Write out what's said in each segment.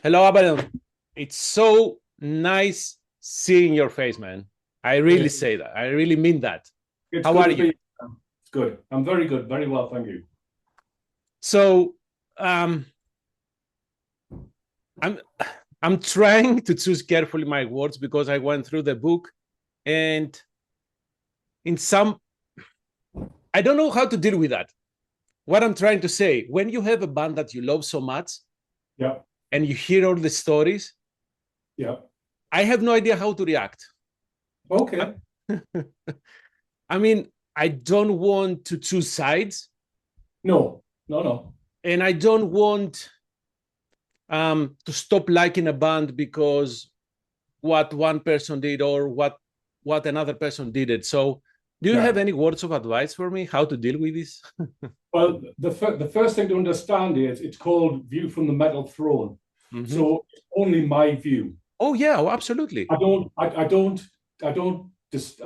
Hello, Abaddon. It's so nice seeing your face, man. I really It, say that. I really mean that. it's How good are to you? be. It's good. I'm very good. Very well, thank you. So, um, I'm I'm trying to choose carefully my words because I went through the book, and in some, I don't know how to deal with that. What I'm trying to say, when you have a band that you love so much Yeah, and you hear all the stories, yeah. I have no idea how to react. Okay. I mean, I don't want to choose sides, No, no, no. and I don't want to stop liking a band because what one person did or what another person did it. So, do you have Yeah. any words of advice for me how to deal with this? Well, the first thing to understand is it's called View from the Metal Throne. Mm-hmm. So it's only my view. Oh yeah, oh, absolutely. I don't. I don't. Just.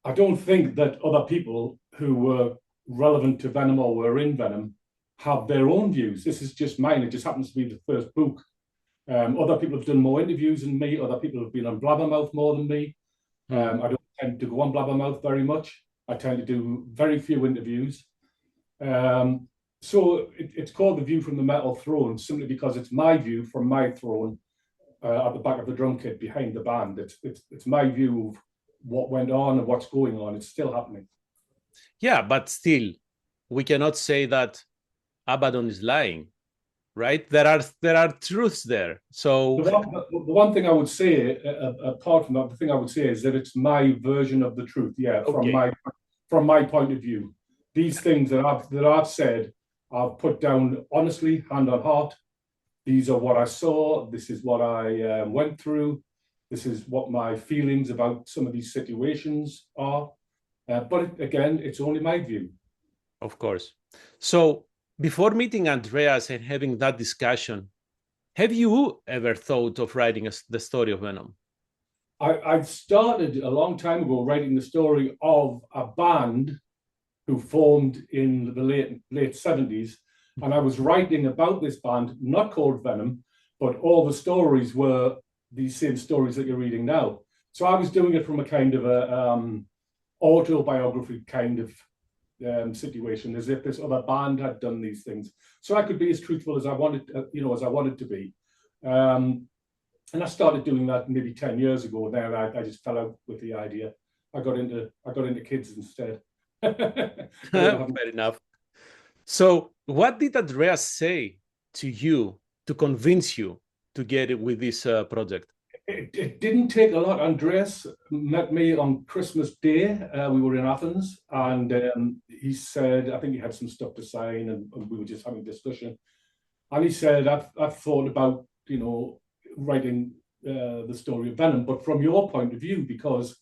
I don't think that other people who were relevant to Venom or were in Venom have their own views. This is just mine. It just happens to be the first book. Other people have done more interviews than me. Other people have been on Blabbermouth more than me. Hmm. I don't tend to go on Blabbermouth very much. I tend to do very few interviews. Um, it's called The View from the Metal Throne simply because it's my view from my throne at the back of the drum kit behind the band. It's my view of what went on and what's going on. It's still happening. Yeah, but still, we cannot say that Abaddon is lying, right? There are truths there. So, The one thing I would say, apart from that, the thing I would say is that it's my version of the truth. Yeah, okay, from my point of view, these things that I've said, I've put down honestly, hand on heart. These are what I saw. This is what I went through. This is what my feelings about some of these situations are. But again, it's only my view. of course. So, before meeting Andreas and having that discussion, have you ever thought of writing the story of Venom? I started a long time ago writing the story of a band who formed in the late 70s. And I was writing about this band, not called Venom, but all the stories were these same stories that you're reading now. So I was doing it from a kind of a autobiography kind of situation, as if this other band had done these things. So I could be as truthful as I wanted, as I wanted to be. Um, and I started doing that maybe 10 years ago. Then I just fell out with the idea. I got into kids instead. But I haven't. Fair enough. So, what did Andreas say to you to convince you to get it with this project? It didn't take a lot. Andreas met me on Christmas Day. We were in Athens, and he said, I think he had some stuff to sign, and we were just having a discussion. And he said, I've thought about, writing the story of Venom, but from your point of view, because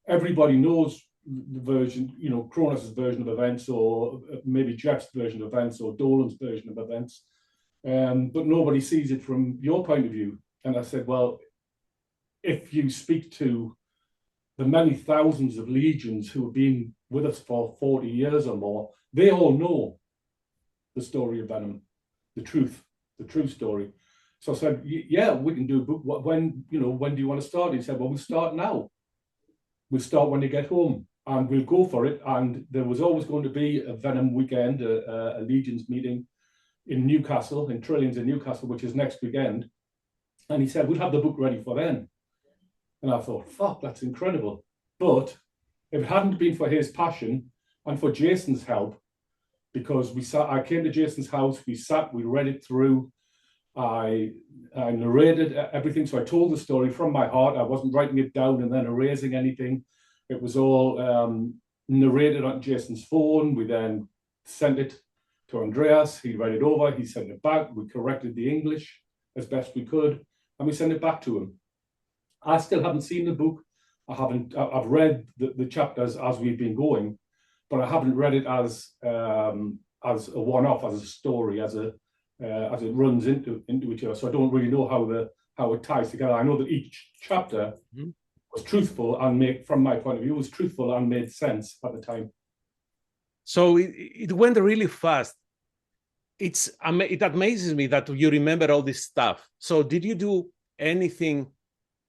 everybody knows the version, Cronus's version of events, or maybe Jeff's version of events, or Dolan's version of events, but nobody sees it from your point of view. And I said, well, if you speak to the many thousands of legions who have been with us for 40 years or more, they all know the story of Venom, the true story. So I said, yeah, we can do a book. When do you want to start? He said, well, we'll start now. We'll start when you get home and we'll go for it. And there was always going to be a Venom weekend, a Legions meeting in Newcastle, in Trillions in Newcastle, which is next weekend. And he said, we'll have the book ready for then. And I thought, fuck, that's incredible. But if it hadn't been for his passion and for Jason's help, because I came to Jason's house, we read it through, I narrated everything. So I told the story from my heart. I wasn't writing it down and then erasing anything. It was all narrated on Jason's phone. We then sent it to Andreas. He read it over. He sent it back. We corrected the English as best we could, and we sent it back to him. I still haven't seen the book. I've read the chapters as we've been going, but I haven't read it as a one-off, as a story, as it runs into each other. So I don't really know how it ties together. I know that each chapter Mm-hmm. was truthful and from my point of view, was truthful and made sense at the time. So it went really fast. it amazes me that you remember all this stuff. So did you do anything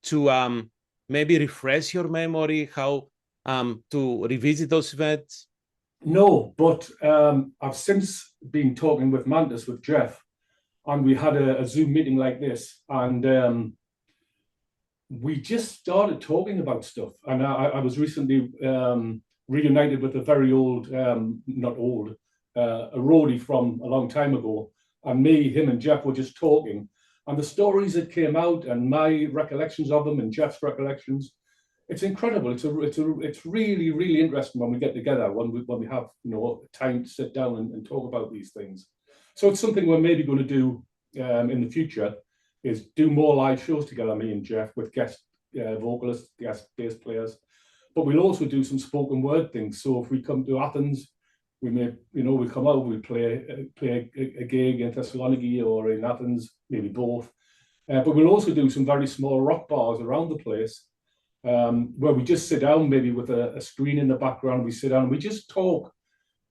to maybe refresh your memory, how to revisit those events? No, but I've since been talking with Mantas, with Jeff, and we had a Zoom meeting like this, and we just started talking about stuff. And I was recently reunited with a very old, not old, a roadie from a long time ago. And me, him and Jeff were just talking. And the stories that came out and my recollections of them and Jeff's recollections, it's incredible. It's really, really interesting when we get together, when we have, you know, time to sit down and talk about these things. So it's something we're maybe going to do in the future, is do more live shows together, me and Jeff, with guest vocalists, guest bass players. But we'll also do some spoken word things. So if we come to Athens, we may, you know, we come out, we play a gig in Thessaloniki or in Athens, maybe both. But we'll also do some very small rock bars around the place, where we just sit down, maybe with a screen in the background. We sit down and we just talk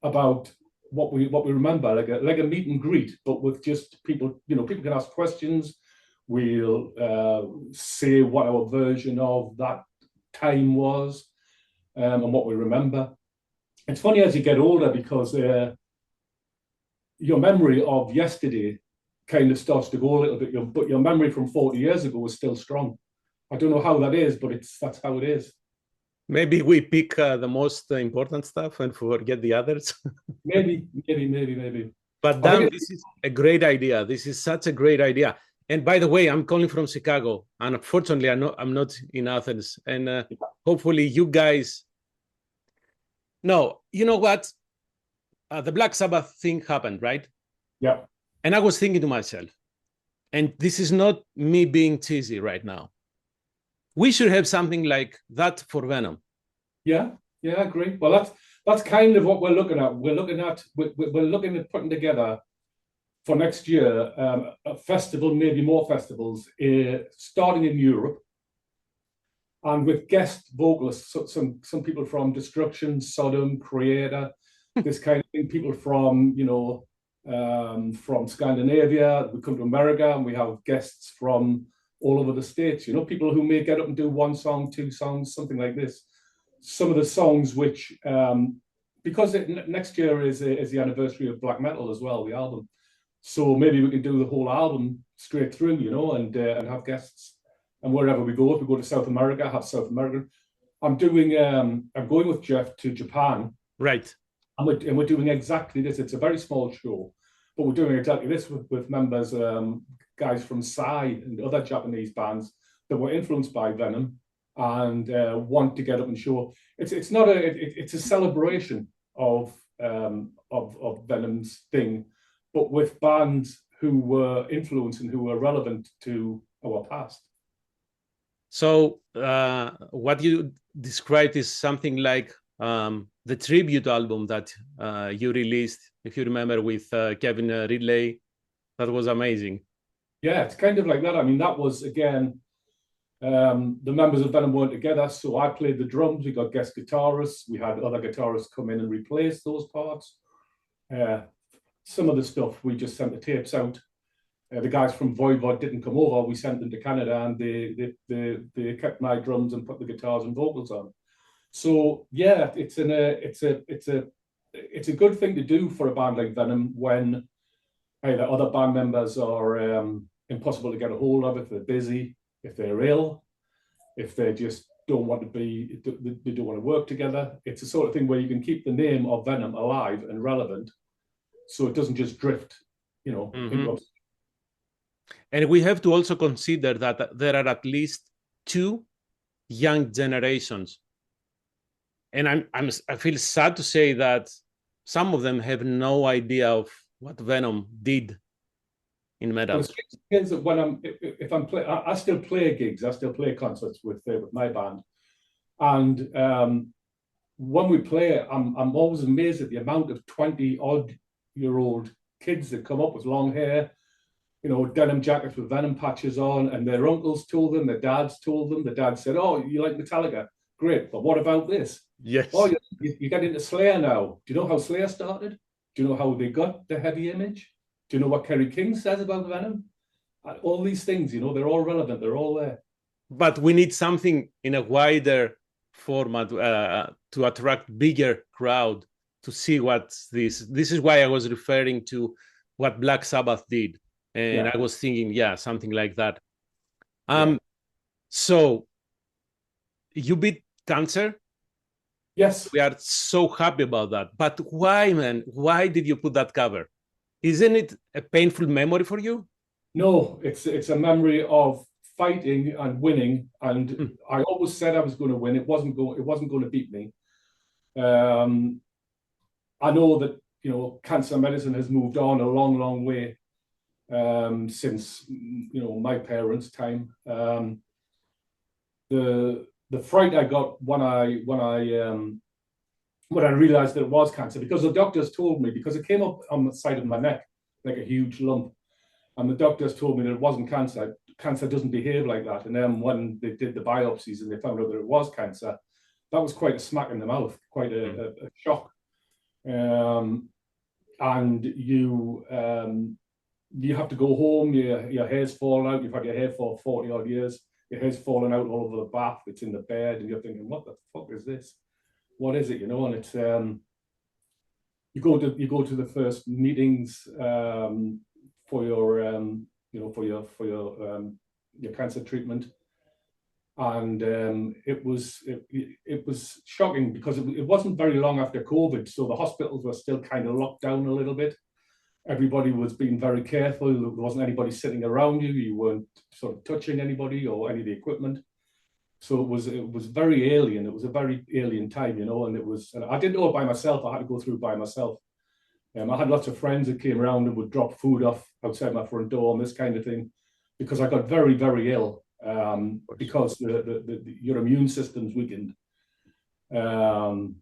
about what we remember, like a meet and greet, but with just people. You know, people can ask questions. We'll say what our version of that time was, and what we remember. It's funny as you get older, because your memory of yesterday kind of starts to go a little bit, but your memory from 40 years ago is still strong. I don't know how that is, but that's how it is. Maybe we pick the most important stuff and forget the others. maybe. But Dan, this is a great idea. This is such a great idea. And by the way, I'm calling from Chicago, and unfortunately, I'm not in Athens. And hopefully, you guys. No, you know what? The Black Sabbath thing happened, right? Yeah. And I was thinking to myself, and this is not me being cheesy right now, we should have something like that for Venom. Yeah, I agree. Well, that's kind of what we're looking at. We're looking at putting together for next year a festival, maybe more festivals, starting in Europe, and with guest vocalists, so some people from Destruction, Sodom, Creator, this kind of thing. People from, you know, from Scandinavia. We come to America and we have guests from all over the States. You know, people who may get up and do one song, two songs, something like this. Some of the songs which, because next year is the anniversary of black metal as well, the album. So maybe we can do the whole album straight through, you know, and have guests. And wherever we go, if we go to South America, have South American. I'm going with Jeff to Japan. Right. And we're doing exactly this. It's a very small show, but we're doing exactly this with members, guys from Psy and other Japanese bands that were influenced by Venom and want to get up and show. It's not it's a celebration of Venom's thing, but with bands who were influenced and who were relevant to our past. So what you described is something like the tribute album that you released, if you remember, with Kevin Ridley. That was amazing. Yeah, it's kind of like that. I mean, that was, again, the members of Venom weren't together, so I played the drums. We got guest guitarists. We had other guitarists come in and replace those parts. Some of the stuff, we just sent the tapes out. The guys from Voivod didn't come over. We sent them to Canada, and they kept my drums and put the guitars and vocals on. So yeah, it's a good thing to do for a band like Venom when either other band members are impossible to get a hold of, if they're busy, if they're ill, if they just don't want to work together. It's a sort of thing where you can keep the name of Venom alive and relevant, so it doesn't just drift, you know. Mm-hmm. And we have to also consider that there are at least two young generations. And I feel sad to say that some of them have no idea of what Venom did in metal. Well, the thing is that when I still play gigs, I still play concerts with my band, and when we play, I'm always amazed at the amount of 20-odd-year-old kids that come up with long hair, you know, denim jackets with Venom patches on, and their uncles told them, their dads told them. The dad said, "Oh, you like Metallica? Great, but what about this?" Yes. "Oh, you get into Slayer now. Do you know how Slayer started? Do you know how they got the heavy image? Do you know what Kerry King says about Venom? All these things, you know, they're all relevant. They're all there. But we need something in a wider format to attract bigger crowd to see what's this. This is why I was referring to what Black Sabbath did. And I was thinking, yeah, something like that. So you beat cancer. Yes. We are so happy about that. But why, man? Why did you put that cover? Isn't it a painful memory for you? No, it's a memory of fighting and winning. And I always said I was going to win. It wasn't going to beat me. I know that, you know, cancer medicine has moved on a long, long way since, you know, my parents' time. The fright I got when I realized that it was cancer, because the doctors told me, because it came up on the side of my neck like a huge lump, and the doctors told me that it wasn't cancer. Cancer doesn't behave like that. And then when they did the biopsies and they found out that it was cancer, that was quite a smack in the mouth, quite a shock. And you have to go home. Your hair's falling out. You've had your hair for 40 odd years. Your hair's falling out all over the bath. It's in the bed, and you're thinking, "What the fuck is this? What is it?" You know, and it's you go to the first meetings for your you know, for your cancer treatment, and it was shocking because it wasn't very long after COVID, so the hospitals were still kind of locked down a little bit. Everybody was being very careful. There wasn't anybody sitting around you. You weren't sort of touching anybody or any of the equipment. So it was very alien. It was a very alien time, you know. And I didn't know it by myself. I had to go through it by myself. I had lots of friends that came around and would drop food off outside my front door and this kind of thing, because I got very, very ill because your immune system's weakened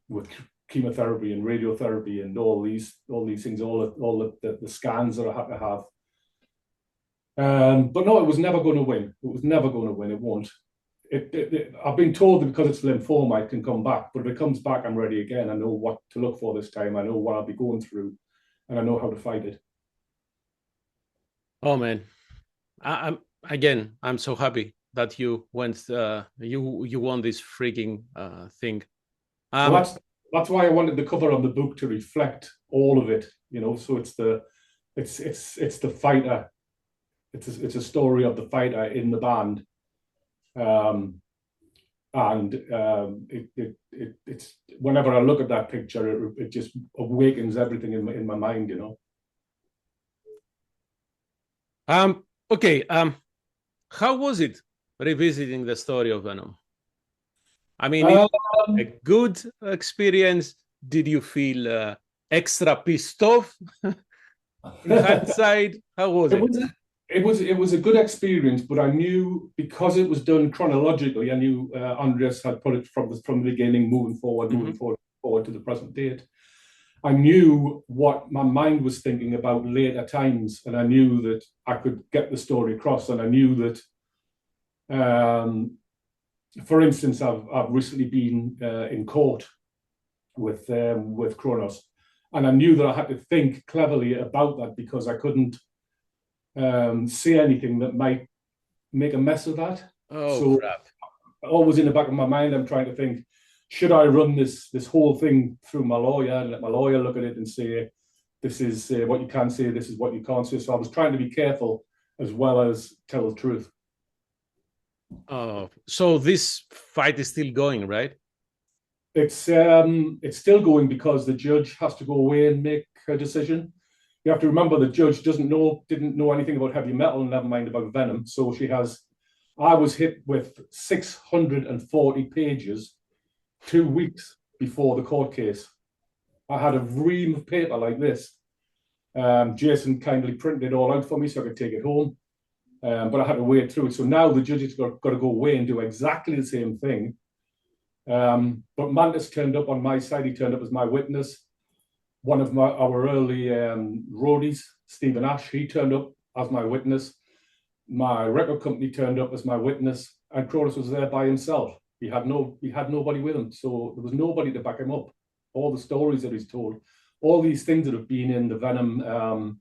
with chemotherapy and radiotherapy and all these things, all the scans that I had to have. But no, it was never going to win. It was never going to win. It won't. I've been told that because it's lymphoma, it can come back. But if it comes back, I'm ready again. I know what to look for this time. I know what I'll be going through, and I know how to fight it. Oh man, I'm so happy that you went. You won this freaking thing. Well, that's why I wanted the cover on the book to reflect all of it. You know, so it's the fighter. It's a story of the fighter in the band. It's whenever I look at that picture, it just awakens everything in my mind, you know. Okay. How was it revisiting the story of Venom? I mean, a good experience. Did you feel extra pissed off in hindsight? How was it? It was a good experience, but I knew, because it was done chronologically, I knew Andreas had put it from the beginning, moving forward to the present date. I knew what my mind was thinking about later times, and I knew that I could get the story across, and I knew that, for instance, I've recently been in court with Kronos, and I knew that I had to think cleverly about that, because I couldn't say anything that might make a mess of that. Crap. Always in the back of my mind, I'm trying to think, should I run this whole thing through my lawyer and let my lawyer look at it and say, this is what you can say, this is what you can't say. So I was trying to be careful as well as tell the truth. Oh, so this fight is still going, right? It's still going, because the judge has to go away and make a decision. You have to remember the judge didn't know anything about heavy metal, never mind about Venom. So I was hit with 640 pages 2 weeks before the court case. I had a ream of paper like this. Jason kindly printed it all out for me so I could take it home. But I had to wait through it. So now the judge has got to go away and do exactly the same thing. But Mantas turned up on my side. He turned up as my witness. One of our early roadies, Stephen Ash, he turned up as my witness. My record company turned up as my witness, and Kronos was there by himself. He had nobody with him, so there was nobody to back him up. All the stories that he's told, all these things that have been in the Venom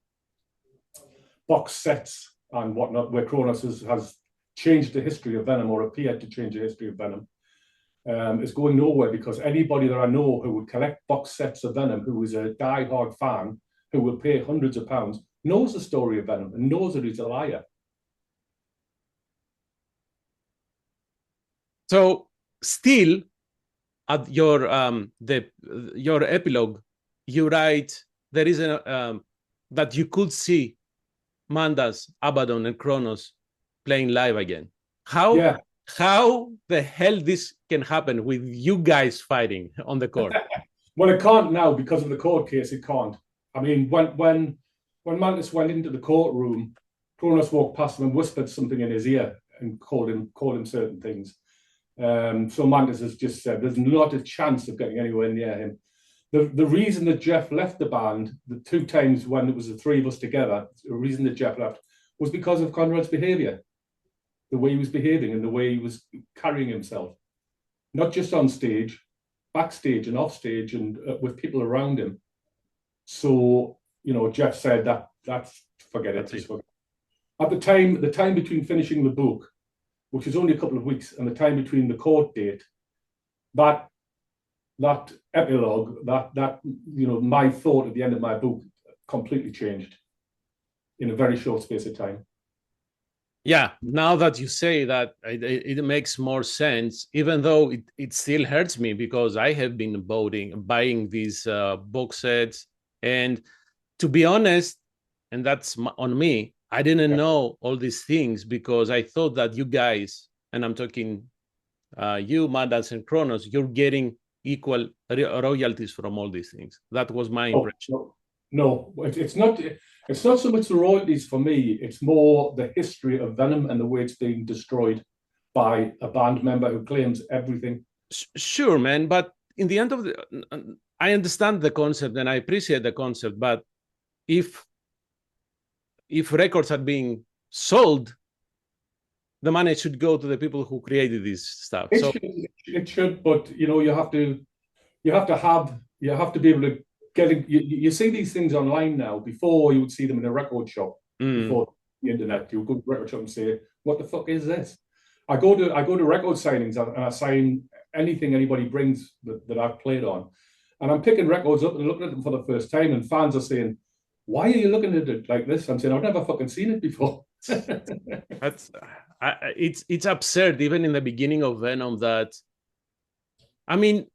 box sets and whatnot, where Kronos has changed the history of Venom, or appeared to change the history of Venom, is going nowhere, because anybody that I know who would collect box sets of Venom, who is a die-hard fan, who will pay hundreds of pounds, knows the story of Venom and knows that he's a liar. So still, at your your epilogue, you write there is a that you could see Mantas, Abaddon, and Kronos playing live again. How the hell this can happen with you guys fighting on the court? Well, it can't now because of the court case. It can't. I mean, when Mantas went into the courtroom, Kronos walked past him and whispered something in his ear and called him certain things. So Mantas has just said there's not a chance of getting anywhere near him. The reason that Jeff left the band, the 2 times when it was the 3 of us together, the reason that Jeff left was because of Conrad's behaviour, the way he was behaving and the way he was carrying himself, not just on stage, backstage and off stage, and with people around him. So, you know, Jeff said that's forget it. At the time between finishing the book, which was only a couple of weeks, and the time between the court date, that epilogue, that you know, my thought at the end of my book completely changed in a very short space of time. Yeah, now that you say that, it makes more sense, even though it still hurts me, because I have been buying these box sets. And to be honest, and that's on me, I didn't know all these things, because I thought that you guys, and I'm talking you, Mantas, and Kronos, you're getting equal royalties from all these things. That was my impression. No, it's not. It's not so much the royalties for me. It's more the history of Venom and the way it's being destroyed by a band member who claims everything. Sure, man. But in the end of the, I understand the concept and I appreciate the concept. But if records are being sold, the money should go to the people who created this stuff. It should, but you know, you have to be able to get it. You see these things online now. Before, you would see them in a record shop. Before the internet, you would go to a record shop and say, "What the fuck is this?" I go to record signings and I sign anything anybody brings that I've played on, and I'm picking records up and looking at them for the first time, and fans are saying, "Why are you looking at it like this?" I'm saying, "I've never fucking seen it before." It's absurd, even in the beginning of Venom, that, I mean,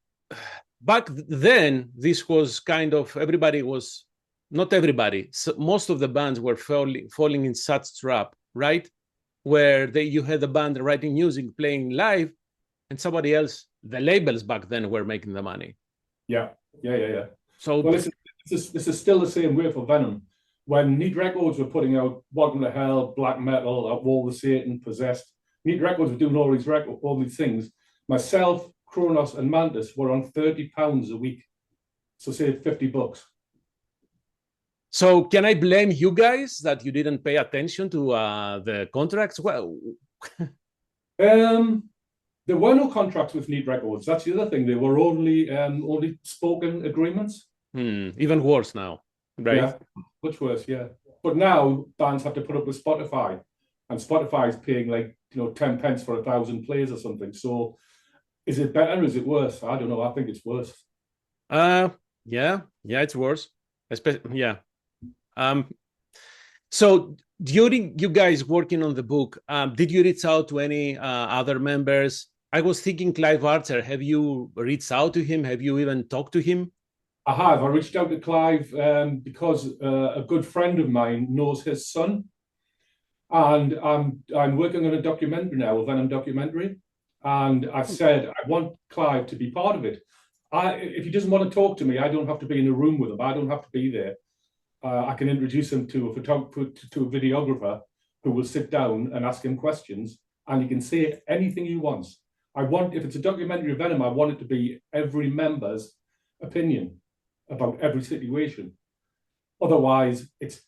back then, this was kind of, everybody was, not everybody, so most of the bands were falling in such trap, right? Where you had a band writing music, playing live, and somebody else, the labels back then, were making the money. Yeah. So, well, this is still the same way for Venom. When Neat Records were putting out Welcome to Hell, Black Metal, At War with Satan, Possessed, Neat Records were doing all these things. Myself, Kronos, and Mantas were on £30 a week. So say $50. So can I blame you guys that you didn't pay attention to the contracts? Well, there were no contracts with Neat Records. That's the other thing. They were only spoken agreements. Even worse now, right? Yeah, much worse. Yeah, but now bands have to put up with Spotify, and Spotify is paying, like, you know, 10 pence for 1,000 plays or something. So, is it better or is it worse? I don't know. I think it's worse. Yeah, it's worse. So during you guys working on the book, did you reach out to any other members? I was thinking Clive Archer. Have you reached out to him? Have you even talked to him? I have. I reached out to Clive because a good friend of mine knows his son, and I'm working on a documentary now, a Venom documentary, and I've said I want Clive to be part of it. If he doesn't want to talk to me, I don't have to be in a room with him. I don't have to be there. I can introduce him to a photographer, to a videographer, who will sit down and ask him questions, and he can say anything he wants. If it's a documentary of Venom, I want it to be every member's opinion about every situation. Otherwise, it's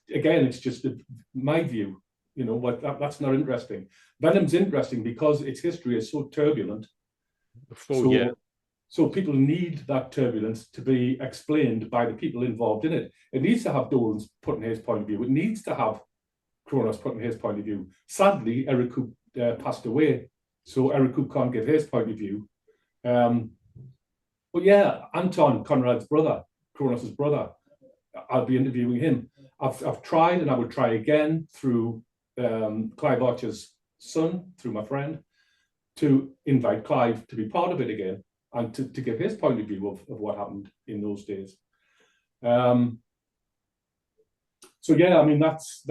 just my view. You know, but that's not interesting. Venom's interesting because its history is so turbulent. So people need that turbulence to be explained by the people involved in it. It needs to have Dolan's putting his point of view. It needs to have Kronos putting his point of view. Sadly, Eric Coop passed away, so Eric Coop can't give his point of view. But yeah, Anton, Conrad's brother, Kronos's brother, I'll be interviewing him. I've tried, and I would try again through Clive Archer's son, through my friend, to invite Clive to be part of it again and to give his point of view of what happened in those days. So yeah, I mean that's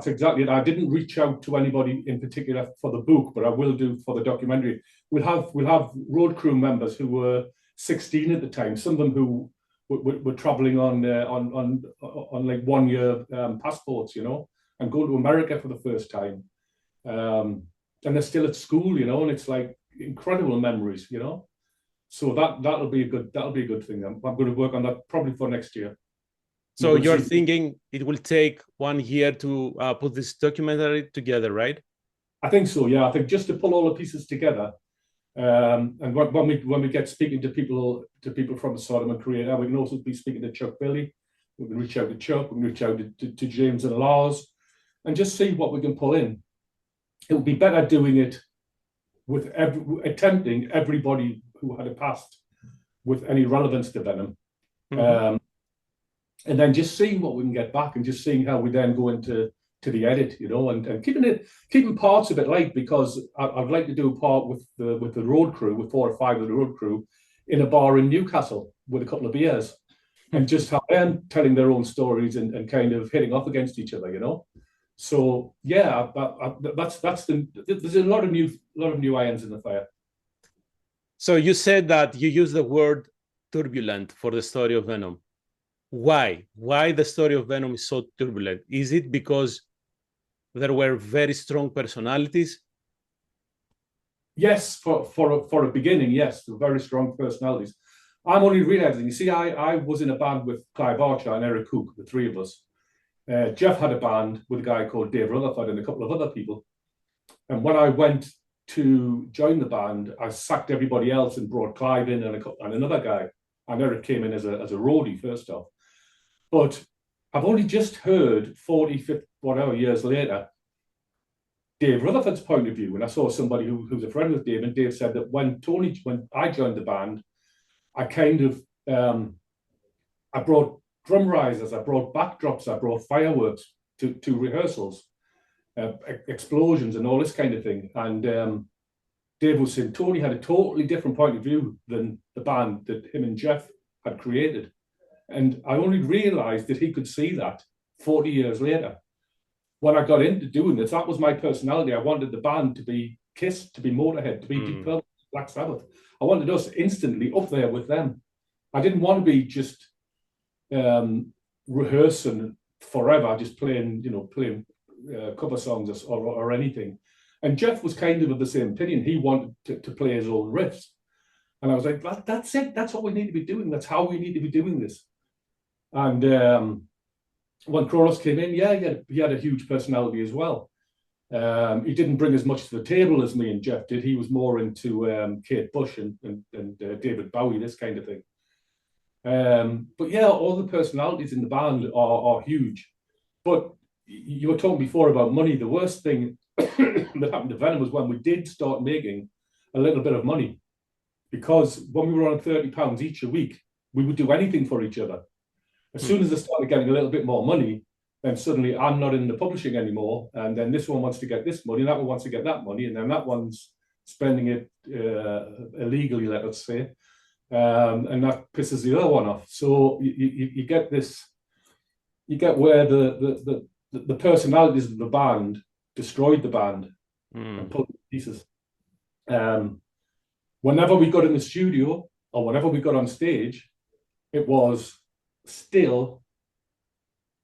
exactly it. I didn't reach out to anybody in particular for the book, but I will do for the documentary. We'll have road crew members who were 16 at the time. Some of them who were traveling on like 1 year passports, you know, and going to America for the first time. And they're still at school, you know, and it's like incredible memories, you know. So that'll be a good thing. I'm going to work on that probably for next year. So you're thinking it will take 1 year to put this documentary together, right? I think so. Yeah, I think just to pull all the pieces together, and when we get speaking to people from the Sodom and Creator, we can also be speaking to Chuck Billy. We can reach out to Chuck. We can reach out to James and Lars, and just see what we can pull in. It would be better doing it with attempting everybody who had a past with any relevance to Venom. Mm-hmm. And then just seeing what we can get back, and just seeing how we then go into the edit, you know, and keeping parts of it light, because I'd like to do a part with the road crew, with 4 or 5 of the road crew, in a bar in Newcastle with a couple of beers, and just have them telling their own stories and kind of hitting off against each other, you know. So yeah, there's a lot of new irons in the fire. So you said that you use the word turbulent for the story of Venom. Why the story of Venom is so turbulent? Is it because there were very strong personalities? Yes, for a beginning, yes, very strong personalities. I'm only realizing, you see, I was in a band with Clive Archer and Eric Cook, the 3 of us. Jeff had a band with a guy called Dave Rutherford and a couple of other people. And when I went to join the band, I sacked everybody else and brought Clive in and another guy. And Eric came in as a roadie first off. But I've only just heard 40, 50, whatever years later, Dave Rutherford's point of view. And I saw somebody who's a friend with Dave, and Dave said that when I joined the band, I kind of, I brought drum risers, I brought backdrops, I brought fireworks to rehearsals, explosions and all this kind of thing. And Dave was saying Tony had a totally different point of view than the band that him and Jeff had created. And I only realized that he could see that 40 years later. When I got into doing this, that was my personality. I wanted the band to be Kiss, to be Motorhead, to be Deep Purple, Black Sabbath. I wanted us instantly up there with them. I didn't want to be just rehearsing forever, just playing cover songs or anything. And Jeff was kind of the same opinion. He wanted to play his own riffs. And I was like, that's it. That's what we need to be doing. That's how we need to be doing this. And when Kronos came in, yeah, he had a huge personality as well. He didn't bring as much to the table as me and Jeff did. He was more into Kate Bush and David Bowie, this kind of thing. But yeah, all the personalities in the band are huge. But you were talking before about money. The worst thing that happened to Venom was when we did start making a little bit of money. Because when we were on £30 each a week, we would do anything for each other. As soon as I started getting a little bit more money, then suddenly I'm not in the publishing anymore. And then this one wants to get this money, and that one wants to get that money, and then that one's spending it illegally, let's say. And that pisses the other one off. So you get this, you get where the personalities of the band destroyed the band and pulled it to pieces. Whenever we got in the studio or whenever we got on stage, it was still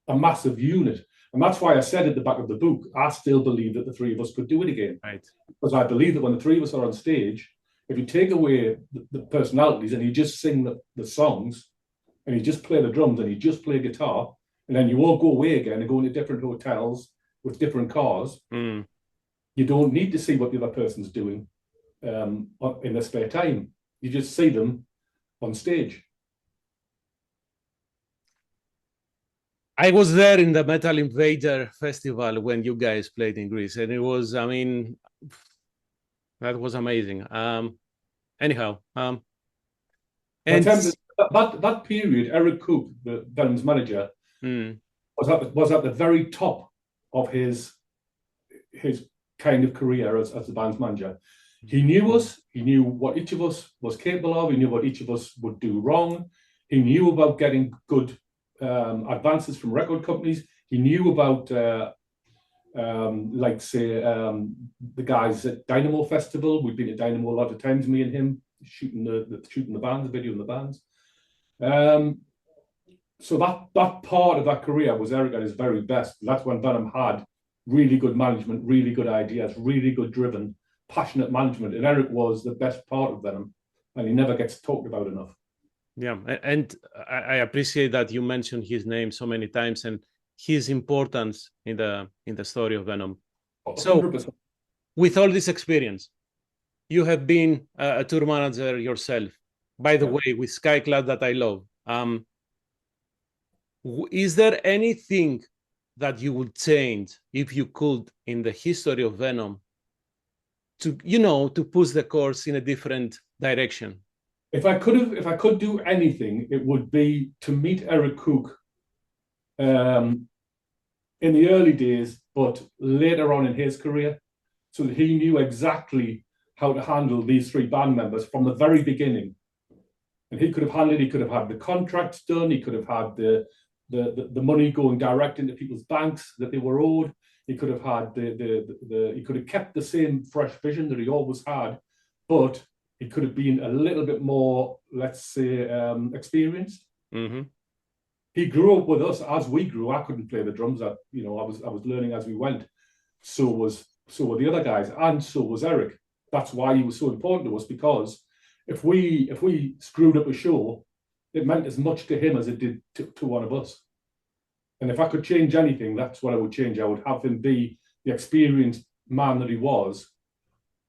a massive unit. And that's why I said at the back of the book, I still believe that the 3 of us could do it again. Right. Because I believe that when the 3 of us are on stage, if you take away the personalities and you just sing the songs and you just play the drums and you just play guitar, and then you all go away again and go into different hotels with different cars, you don't need to see what the other person's doing in their spare time. You just see them on stage. I was there in the Metal Invader festival when you guys played in Greece, and it was, I mean, that was amazing. Anyhow, But and that period, Eric Cook, the Venom's manager, mm, was at the very top of his kind of career as the band's manager. He knew us. He knew what each of us was capable of. He knew what each of us would do wrong. He knew about getting good advances from record companies. He knew about, like, say, the guys at Dynamo Festival. We've been at Dynamo a lot of times, me and him, shooting the bands, the video in the bands. So that part of that career was Eric at his very best. That's when Venom had really good management, really good ideas, really good driven, passionate management. And Eric was the best part of Venom, and he never gets talked about enough. yeah, and I appreciate that you mentioned his name so many times and his importance in the story of Venom. 100%. So, with all this experience, you have been a tour manager yourself. By the way, with Skyclad that I love. Is there anything that you would change if you could in the history of Venom to, to push the course in a different direction? If I could do anything, it would be to meet Eric Cook in the early days, but later on in his career, so that he knew exactly how to handle these three band members from the very beginning. And he could have had the contracts done, he could have had the money going direct into people's banks that they were owed. He could have had he could have kept the same fresh vision that he always had, but he could have been a little bit more, let's say, experienced. Mm-hmm. He grew up with us as we grew. I couldn't play the drums. I was learning as we went. So were the other guys, and so was Eric. That's why he was so important to us, because if we screwed up a show, it meant as much to him as it did to one of us. And if I could change anything, that's what I would change. I would have him be the experienced man that he was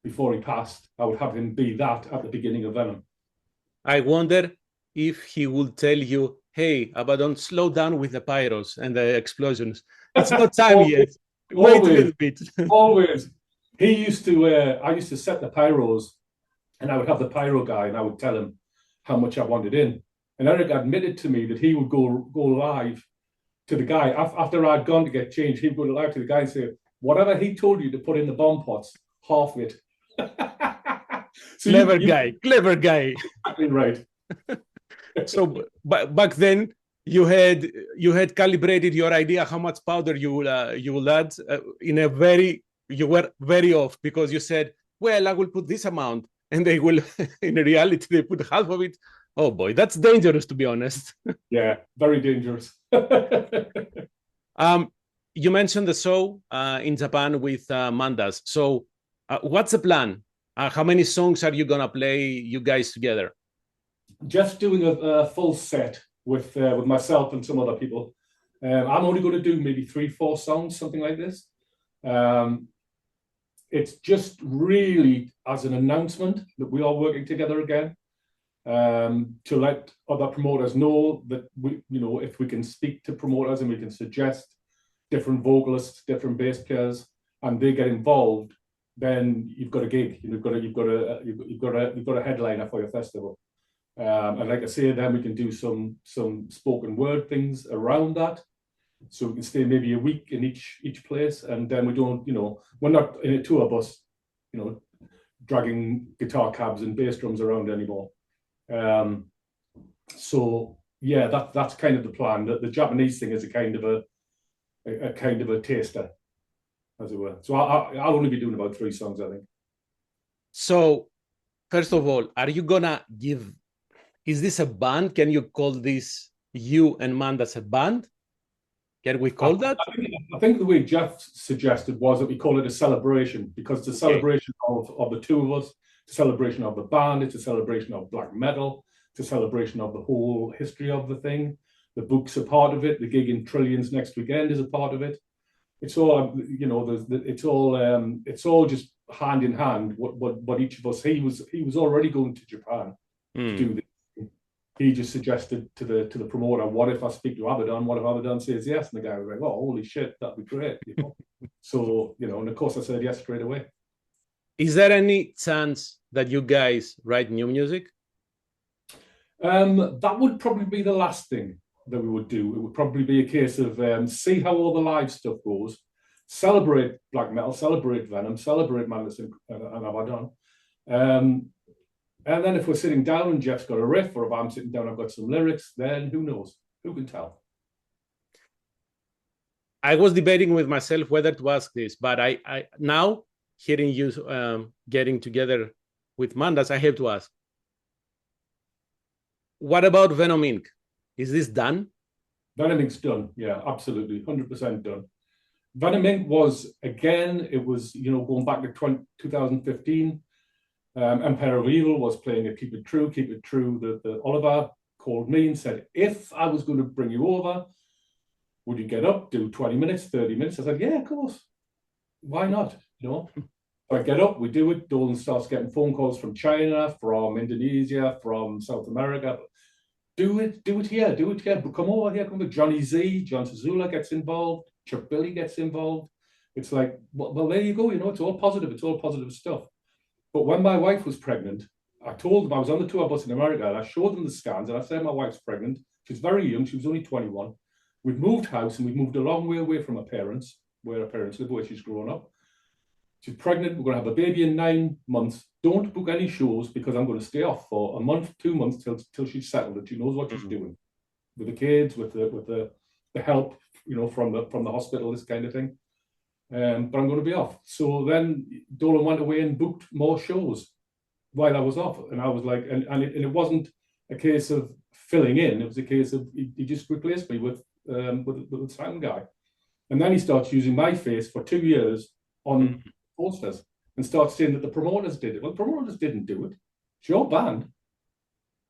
before he passed. I would have him be that at the beginning of Venom. I wonder if he would tell you, hey, Abaddon, slow down with the pyros and the explosions. It's not time yet. Wait a little bit. Always. I used to set the pyros, and I would have the pyro guy, and I would tell him how much I wanted in. And Eric admitted to me that he would go live to the guy after I'd gone to get changed. He'd go live to the guy and say, whatever he told you to put in the bomb pots, half it. So clever guy. Exactly right. So back then you had calibrated your idea how much powder you will add you were very off, because you said, well, I will put this amount, and they will in reality they put half of it. Oh boy, that's dangerous, to be honest. Yeah, very dangerous. You mentioned the show in Japan with Mantas. So what's the plan? How many songs are you gonna play, you guys together? Just doing a full set with myself and some other people. I'm only going to do maybe 3-4 songs, something like this. It's just really as an announcement that we are working together again, to let other promoters know that if we can speak to promoters and we can suggest different vocalists, different bass players, and they get involved, then you've got a gig. You've got a headliner for your festival. And like I say, then we can do some spoken word things around that. So we can stay maybe a week in each place, and then we don't, we're not in a tour bus, dragging guitar cabs and bass drums around anymore. So yeah, that's kind of the plan. The Japanese thing is a kind of a taster, as it were. So I'll only be doing about 3 songs, I think. So first of all, are you gonna give? Is this a band? Can you call this you and Mantas a band? Can we call that? I think the way Jeff suggested was that we call it a celebration, because it's a celebration of the two of us, it's a celebration of the band, it's a celebration of black metal, it's a celebration of the whole history of the thing. The book's a part of it. The gig in Trillions next weekend is a part of it. It's all, it's all just hand in hand. What each of us. He was already going to Japan to do this. he just suggested to the promoter, what if I speak to Abaddon? What if Abaddon says yes? And the guy was like, oh, holy shit, that'd be great. You know? So, you know, and of course I said yes straight away. Is there any chance that you guys write new music? That would probably be the last thing that we would do. It would probably be a case of see how all the live stuff goes, celebrate black metal, celebrate Venom, celebrate Mantas and Abaddon. And then if we're sitting down and Jeff's got a riff, or if I'm sitting down, I've got some lyrics, then who knows? Who can tell? I was debating with myself whether to ask this, but I now hearing you getting together with Mantas, I have to ask. What about Venom Inc.? Is this done? Venom Inc.'s done. Yeah, absolutely. 100% done. Venom Inc. was, again, it was, you know, going back to 2015. Empire of Evil was playing a Keep It True, Keep It True. The Oliver called me and said, if I was going to bring you over, would you get up, do 20 minutes, 30 minutes? I said, yeah, of course. Why not? You know? So I get up, we do it. Dolan starts getting phone calls from China, from Indonesia, from South America. Do it here, but come over here, come with Johnny Z, John Zazula gets involved, Chuck Billy gets involved. It's like, well, there you go, you know, it's all positive stuff. But when my wife was pregnant, I told them, I was on the tour bus in America, and I showed them the scans, and I said, my wife's pregnant. She's very young, she was only 21. We'd moved house, and we'd moved a long way away from her parents, where her parents live, where she's grown up. She's pregnant, we're going to have a baby in 9 months. Don't book any shows, because I'm going to stay off for a month, 2 months, till she's settled, and she knows what she's doing. With the kids, with the help, you know, from the hospital, this kind of thing. But I'm going to be off. So then Dolan went away and booked more shows while I was off. And I was like, and it wasn't a case of filling in. It was a case of, he just replaced me with the sound guy. And then he starts using my face for 2 years on posters and starts saying that the promoters did it. Well, the promoters didn't do it. It's your band.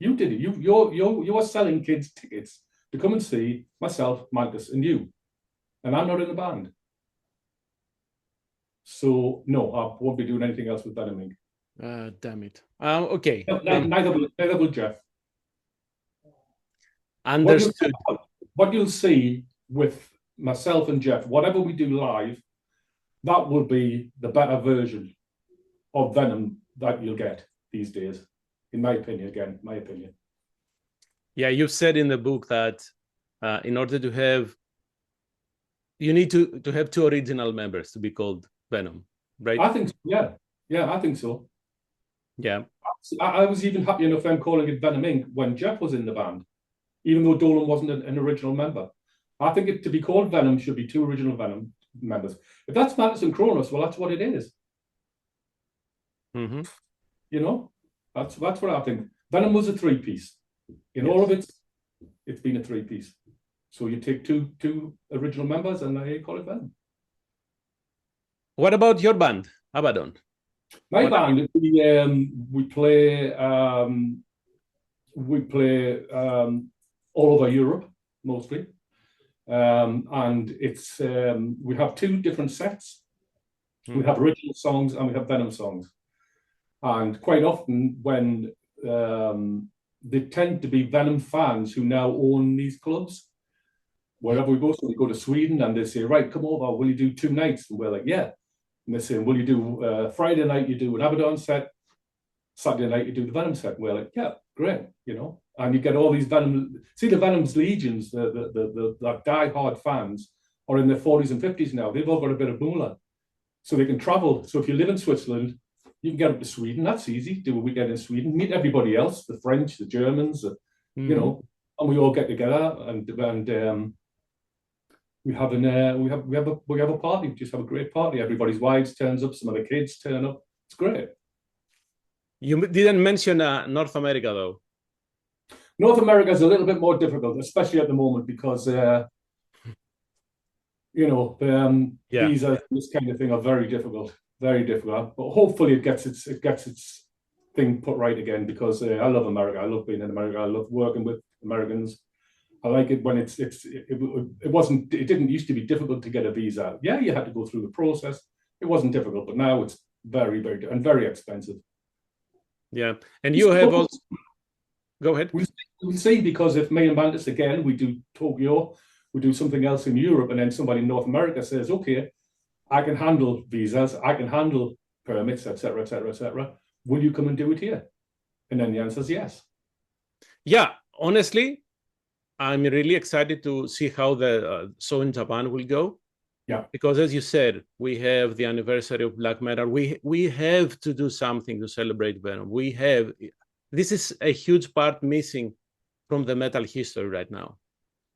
You did it. You are selling kids tickets to come and see myself, Mantas, and you. And I'm not in the band. So no, I won't be doing anything else with Venom Inc. Damn it. Okay. Neither will Jeff. Understood. What you'll see with myself and Jeff, whatever we do live, that will be the better version of Venom that you'll get these days. In my opinion, again, my opinion. Yeah, you said in the book that in order to have, you need to have 2 original members to be called Venom, right? I think so, yeah, I think so. Yeah. I was even happy enough them calling it Venom Inc. when Jeff was in the band, even though Dolan wasn't an original member. I think to be called Venom should be 2 original Venom members. If that's Mantas and Kronos, well, that's what it is. Mm-hmm. You know, that's what I think. Venom was a 3-piece. In all of it, it's been a 3-piece. So you take two original members and you call it Venom. What about your band, Abaddon? My band, we play all over Europe mostly, and it's we have 2 different sets. We have original songs and we have Venom songs, and quite often when they tend to be Venom fans who now own these clubs. Wherever we go, so we go to Sweden and they say, right, come over, will you do 2 nights? And we're like, yeah. And they say, will you do Friday night, you do an Abaddon set, Saturday night, you do the Venom set. And we're like, yeah, great, you know. And you get all these Venom, see the Venom's legions, the die-hard fans are in their 40s and 50s now. They've all got a bit of moolah. So they can travel. So if you live in Switzerland, you can get up to Sweden. That's easy. Do a weekend in Sweden. Meet everybody else, the French, the Germans, you know, and we all get together and we have a party. We just have a great party. Everybody's wives turns up. Some of the kids turn up. It's great. You didn't mention North America though. North America is a little bit more difficult, especially at the moment, because you know, visas, this kind of thing are very difficult. Very difficult. But hopefully it gets its thing put right again, because I love America. I love being in America. I love working with Americans. I like it when it didn't used to be difficult to get a visa. Yeah, you had to go through the process. It wasn't difficult, but now it's very, very expensive. Yeah, and you have also. Go ahead. We'll we'll see, because if me and Mantas again, we do Tokyo, we do something else in Europe, and then somebody in North America says, okay, I can handle visas, I can handle permits, etc., etc., etc. Will you come and do it here? And then the answer is yes. Yeah, honestly, I'm really excited to see how the show in Japan will go. Yeah. Because as you said, we have the anniversary of black metal. We have to do something to celebrate Venom. This is a huge part missing from the metal history right now.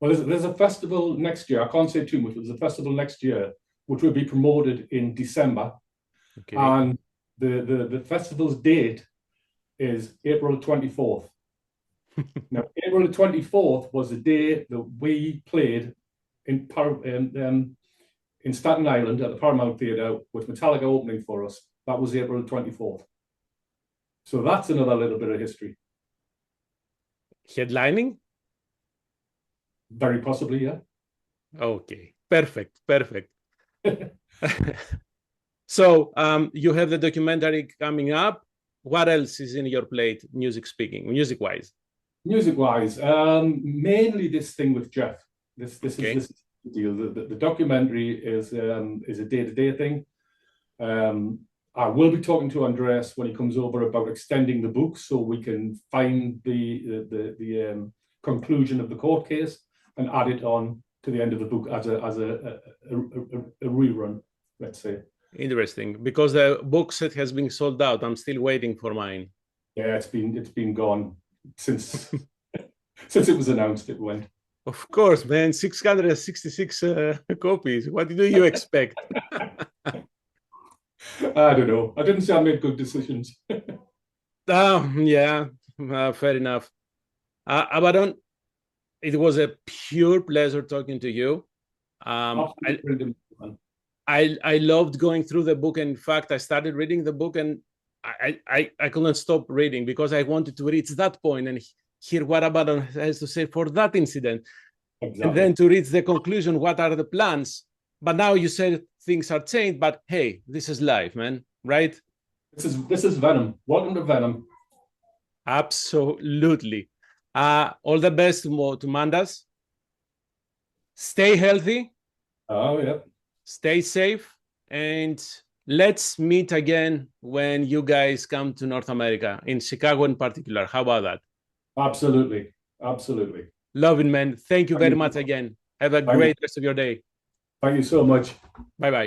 Well, there's a festival next year. I can't say too much, but there's a festival next year which will be promoted in December. Okay. And the festival's date is April 24th. Now, April 24th was the day that we played in Staten Island at the Paramount Theatre with Metallica opening for us. That was April 24th. So that's another little bit of history. Headlining? Very possibly, yeah. Okay, perfect. So you have the documentary coming up. What else is in your plate, music-wise? Music-wise, mainly this thing with Jeff. This is the deal. The documentary is a day-to-day thing. I will be talking to Andreas when he comes over about extending the book so we can find the conclusion of the court case and add it on to the end of the book as a rerun, let's say. Interesting, because the book set has been sold out. I'm still waiting for mine. Yeah, it's been gone since since it was announced. It went. Of course, man. 666 copies. What do you expect? I don't know. I didn't say I made good decisions. Yeah, fair enough. Abaddon, it was a pure pleasure talking to you. I loved going through the book. In fact, I started reading the book and I couldn't stop reading because I wanted to reach that point and hear what Abaddon has to say for that incident. Exactly. And then to reach the conclusion, what are the plans? But now you said things are changed, but hey, this is life, man, right? This is Venom. Welcome to Venom. Absolutely. All the best to Mantas. Stay healthy. Oh, yeah. Stay safe. And let's meet again when you guys come to North America, in Chicago in particular. How about that? Absolutely. Absolutely. Love it, man. Thank you very much again. Have a great rest of your day. Thank you so much. Bye-bye.